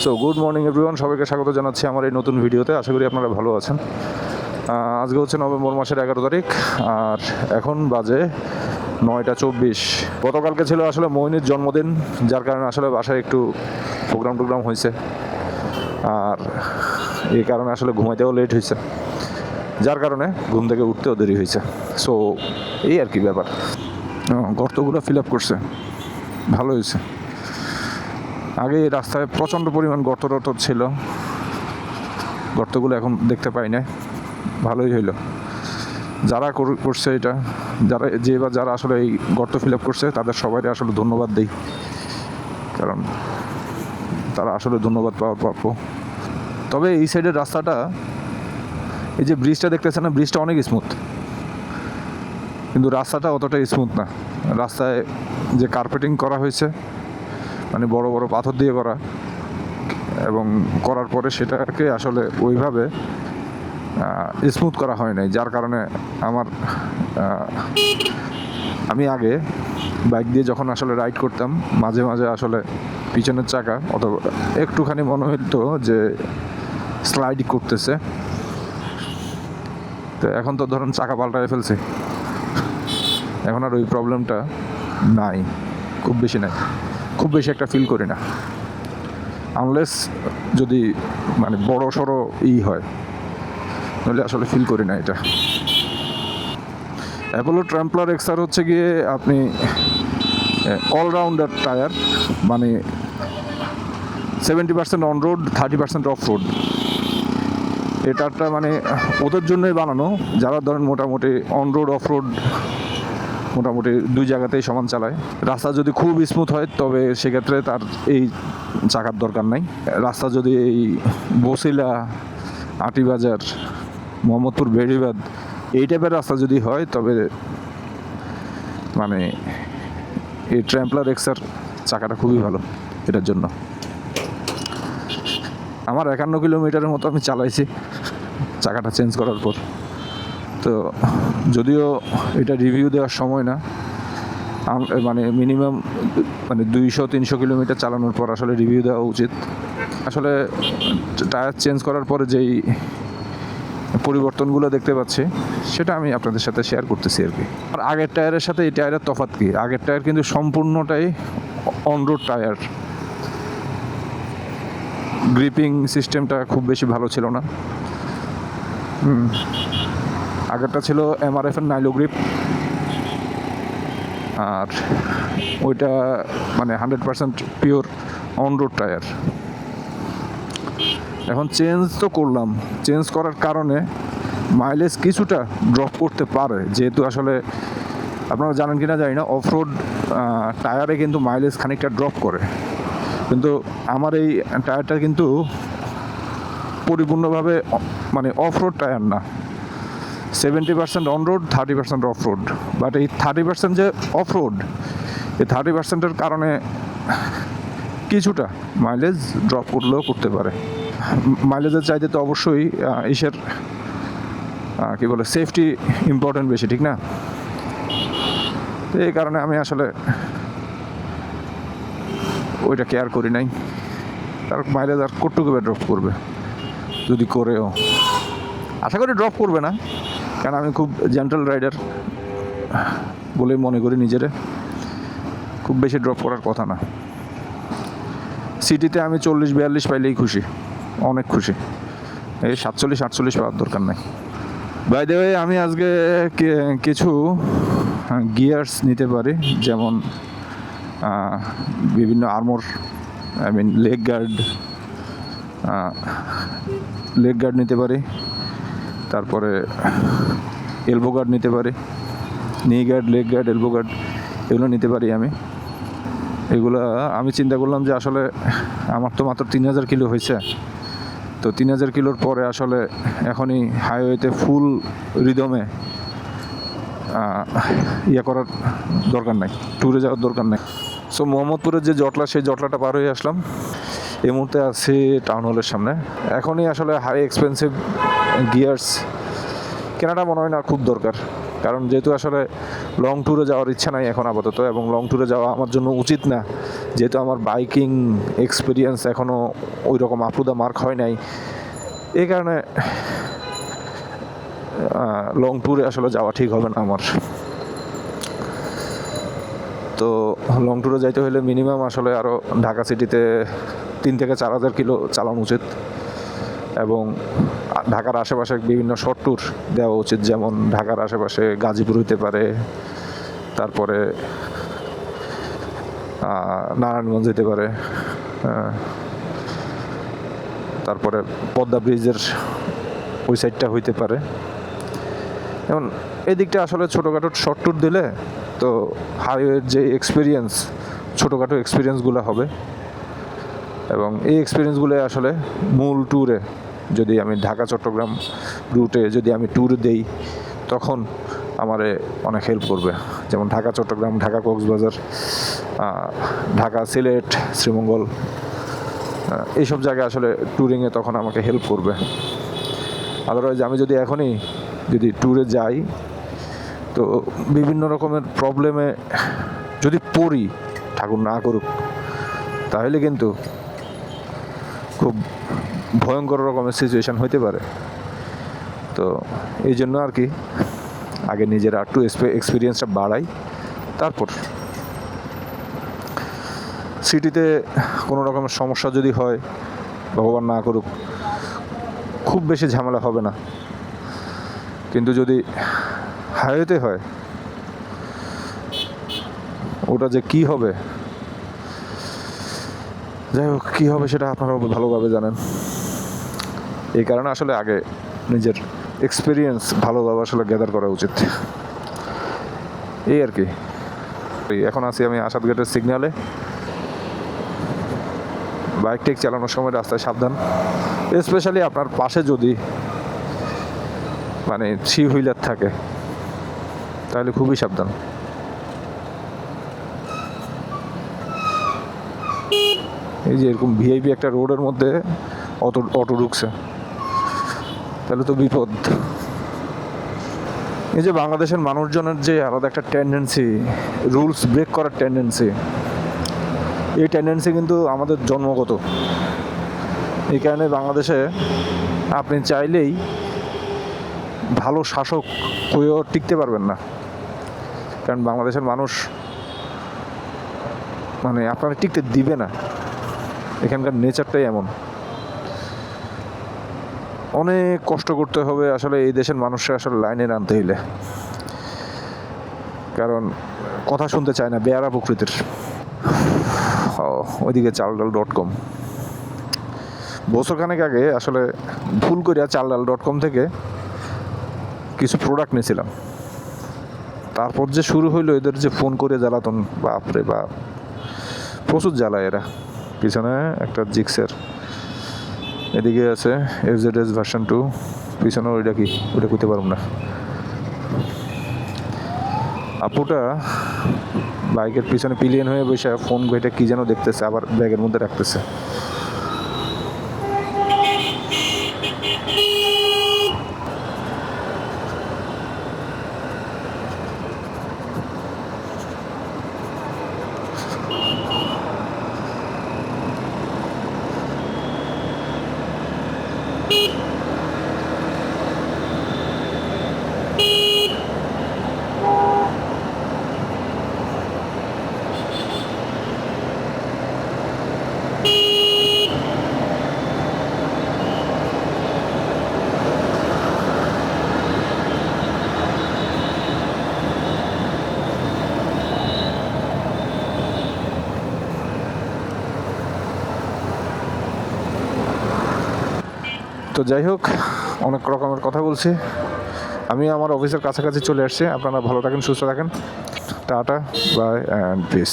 So good morning everyone, সবাইকে স্বাগত জানাচ্ছি আমার এই নতুন ভিডিওতে। আশা করি আপনারা ভালো আছেন। আজকে হচ্ছে নভেম্বর মাসের 11 তারিখ আর এখন বাজে 9:24। গতকালকে ছিল আসলে মইনের জন্মদিন, যার কারণে আসলে বাসায় একটু প্রোগ্রাম হয়েছে আর এই কারণে আসলে ঘুমাইতেও লেট হয়েছে, যার কারণে ঘুম থেকে উঠতেও দেরি হয়েছে। সো এই আর কি ব্যাপার। গর্তগুলো ফিল আপ করছে, ভালো হয়েছে। আগে রাস্তায় প্রচণ্ড পরিমাণ গর্ত ছিল, গর্তগুলো এখন দেখতে পাই না, ভালোই হইল। যারা করছে এটা, যারা আসলে এই গর্ত ফিল আপ করছে তাদের সবাই আসলে ধন্যবাদ দিই, কারণ তারা আসলে ধন্যবাদ পাওয়ার প্রাপ্য। তবে এই সাইডের রাস্তাটা, এই যে ব্রিজটা দেখতেছে না, ব্রিজটা অনেক স্মুথ, কিন্তু রাস্তাটা অতটা স্মুথ না। রাস্তায় যে কার্পেটিং করা হয়েছে, মানে বড় বড় পাথর দিয়ে করা, এবং করার পরে সেটাকে আসলে ওইভাবে স্মুথ করা হয় নাই, যার কারণে আমি আগে বাইক দিয়ে যখন আসলে রাইড করতাম, মাঝে মাঝে আসলে পিছনের চাকা অথবা একটুখানি মনে হতো যে স্লাইড করতেছে। তো এখন তো ধরুন চাকা পাল্টায় ফেলছে, এখন আর ওই প্রবলেমটা নাই, খুব বেশি একটা ফিল করি না, আনলেস যদি মানে বড় সড়ো হয়, নাহলে আসলে ফিল করি না এটা। অ্যাপোলো ট্রাম্পলার এক্সআর হচ্ছে গিয়ে আপনি অলরাউন্ডার টায়ার, মানে 70% অন রোড, 30% অফ রোড। এই টায়ারটা মানে ওদের জন্যই বানানো যারা ধরেন মোটামুটি অন রোড অফ রোড মোটামুটি দুই জায়গাতেই সমান চালায়। রাস্তা যদি খুব স্মুথ হয় তবে সেক্ষেত্রে তার এই চাকার দরকার নাই। রাস্তা যদি এই বসিলা, আটিবাজার, মোহাম্মদপুর, বেড়িবাঁধ এই টাইপের রাস্তা যদি হয় তবে মানে এই ট্রাম্পলার এক্সআর চাকাটা খুবই ভালো এটার জন্য। আমার 51 কিলোমিটারের মতো আমি চালাইছি চাকাটা চেঞ্জ করার পর। তো যদিও এটা রিভিউ দেওয়ার সময় না, মানে মিনিমাম মানে 200-300 কিলোমিটার চালানোর পর আসলে রিভিউ দেওয়া উচিত। আসলে টায়ার চেঞ্জ করার পরে যেই পরিবর্তনগুলো দেখতে পাচ্ছি সেটা আমি আপনাদের সাথে শেয়ার করতেছি আর কি। আর আগের টায়ারের সাথে এই টায়ারের তফাৎ কি, আগের টায়ার কিন্তু সম্পূর্ণটাই অনরোড টায়ার, গ্রিপিং সিস্টেমটা খুব বেশি ভালো ছিল না। আগেরটা ছিল এমআরএফের নাইলো গ্রিপ, আর ওইটা মানে 100% পিওর অনরোড টায়ার। এখন চেঞ্জ তো করলাম, চেঞ্জ করার কারণে মাইলেজ কিছুটা ড্রপ করতে পারে, যেহেতু আসলে আপনারা জানেন কিনা জানি না, অফরোড টায়ারে কিন্তু মাইলেজ খানিকটা ড্রপ করে, কিন্তু আমার এই টায়ারটা কিন্তু পরিপূর্ণভাবে মানে অফরোড টায়ার না, 70% অনরোড, 30% অফরোড। বাট এই 30% যে অফরোড, এই 30%-এর কারণে কিছুটা মাইলেজ ড্রপ করতে পারে। মাইলেজের চাইতে তো অবশ্যই কি বলে সেফটি ইম্পর্টেন্ট বেশি, ঠিক না? তো এই কারণে আমি আসলে ওইটা কেয়ার করি নাই। তার মাইলেজ আর কতটুকু ড্রপ করবে, যদি করেও আশা করি ড্রপ করবে না, কারণ আমি খুব জেন্টাল রাইডার বলেই মনে করি নিজেরে, খুব বেশি ড্রপ করার কথা না। সিটিতে আমি 40-42 পাইলেই খুশি, অনেক খুশি। এই 47-48 পাওয়ার দরকার নাই। বাই দ্য ওয়ে, আমি আজকে কিছু গিয়ার্স নিতে পারি, যেমন বিভিন্ন আর্মর, লেগ গার্ড নিতে পারি, তারপরে এলবো গার্ড নিতে পারি, knee guard, leg guard, elbow guard এগুলো নিতে পারি এগুলো আমি চিন্তা করলাম যে আসলে আমার তো মাত্র 3000 কিলো হয়েছে, তো 3000 কিলোর পরে আসলে এখনই হাইওয়েতে ফুল রিদমে করার দরকার নাই, ট্যুরে যাওয়ার দরকার নাই। সো মোহাম্মদপুরের যে জটলা, সেই জটলাটা পার হয়ে আসলাম। এই মুহূর্তে আছি টাউন হলের সামনে। এখনই আসলে হাই এক্সপেন্সিভ গিয়ার্স কেনাটা মনে হয় না খুব দরকার, কারণ যেহেতু আসলে লং ট্যুরে যাওয়ার ইচ্ছা নাই এখন আপাতত, এবং লং ট্যুরে যাওয়া আমার জন্য উচিত না, যেহেতু আমার বাইকিং এক্সপিরিয়েন্স এখনও ওই রকম আপটু মার্ক হয় নাই, এই কারণে লং ট্যুরে আসলে যাওয়া ঠিক হবে না আমার। তো লং ট্যুরে যাইতে হলে মিনিমাম আসলে আরও ঢাকা সিটিতে 3 থেকে 4,000 কিলো চালানো উচিত, এবং ঢাকার আশেপাশে বিভিন্ন শর্ট ট্যুর দেওয়া উচিত, যেমন ঢাকার আশেপাশে গাজীপুর হইতে পারে, তারপরে নারায়ণগঞ্জ হইতে পারে, তারপরে পদ্মা ব্রিজের ওই সাইডটা হইতে পারে। যেমন এই দিকটা আসলে ছোটোখাটো শর্ট ট্যুর দিলে তো হাইওয়ের যে এক্সপিরিয়েন্স, ছোটোখাটো এক্সপিরিয়েন্সগুলো হবে, এবং এই এক্সপিরিয়েন্সগুলো আসলে মূল ট্যুরে যদি আমি ঢাকা চট্টগ্রাম রুটে যদি আমি ট্যুর দেই, তখন আমারে অনেক হেল্প করবে। যেমন ঢাকা চট্টগ্রাম, ঢাকা কক্সবাজার, ঢাকা সিলেট, শ্রীমঙ্গল, এইসব জায়গায় আসলে ট্যুরিংয়ে তখন আমাকে হেল্প করবে। আদারওয়াইজ আমি যদি এখনই যদি ট্যুরে যাই, তো বিভিন্ন রকমের প্রবলেমে যদি পড়ি, ঠাকুর না করুক, তাহলে কিন্তু খুব ভয়ঙ্কর রকমের সিচুয়েশান হইতে পারে। তো এই জন্য আর কি আগে নিজের একটু এক্সপিরিয়েন্সটা বাড়াই, তারপর সিটিতে কোনো রকমের সমস্যা যদি হয়, ভগবান না করুক, খুব বেশি ঝামেলা হবে না। কিন্তু যদি হাইওয়েতে হয়, ওটা যে কি হবে, যাই হোক কী হবে সেটা আপনারা ভালোভাবে জানেন। এই কারণে আসলে আগে নিজের এক্সপিরিয়েন্স ভালোভাবে আসলে গ্যাদার করা উচিত, এই আর কি। এখন আছি আমি আসাদ গেটের সিগন্যালে। বাইক টেক চালানোর সময় রাস্তায় সাবধান, স্পেশালি আপনার পাশে যদি মানে 3 হুইলার থাকে, তাহলে খুবই সাবধান। এই যে এরকম ভিআইপি একটা রোডের মধ্যে অটো ঢুকছে, তাহলে তো বিপদ। এই যে বাংলাদেশের মানুষজনের যে আলাদা একটা টেন্ডেন্সি, রুলস ব্রেক করার টেন্ডেন্সি, এই টেন্ডেন্সি কিন্তু আমাদের জন্মগত। এই কারণে বাংলাদেশে আপনি চাইলেই ভালো শাসক হয়েও টিকতে পারবেন না, কারণ বাংলাদেশের মানুষ মানে আপনারা টিকতে দিবে না। এখানকার নেচারটাই এমন। অনেক কষ্ট করতে হবে আসলে এই দেশের মানুষরা আসলে লাইনে আনতে হইলে, কারণ কথা শুনতে চায় না, বেয়ারা প্রকৃতির। ওইদিকে চালডাল.com, বছরখানেক আগে আসলে ভুল করিয়া চালডাল.com থেকে কিছু প্রোডাক্ট নিয়েছিলাম। তারপর যে শুরু হইলো এদের যে ফোন করে জ্বালাতন, বাপরে বাপ, প্রচুর জ্বালায় এরা। পিছনে একটা জিক্সের, এদিকে আছে FZS ভার্সন 2, পিছনে ওইটা কি, ওইটা করতে পারব না। আপুটা বাইকের পিছনে পিলিয়ন হয়ে বসে ফোন ঘেটে কি যেন দেখতেছে, আবার ব্যাগের মধ্যে রাখতেছে। তো যাই হোক, অনেক রকমের কথা বলছি। আমি আমার অফিসের কাছাকাছি চলে আসছি। আপনারা ভালো থাকেন, সুস্থ থাকেন। Tata, bye and piece.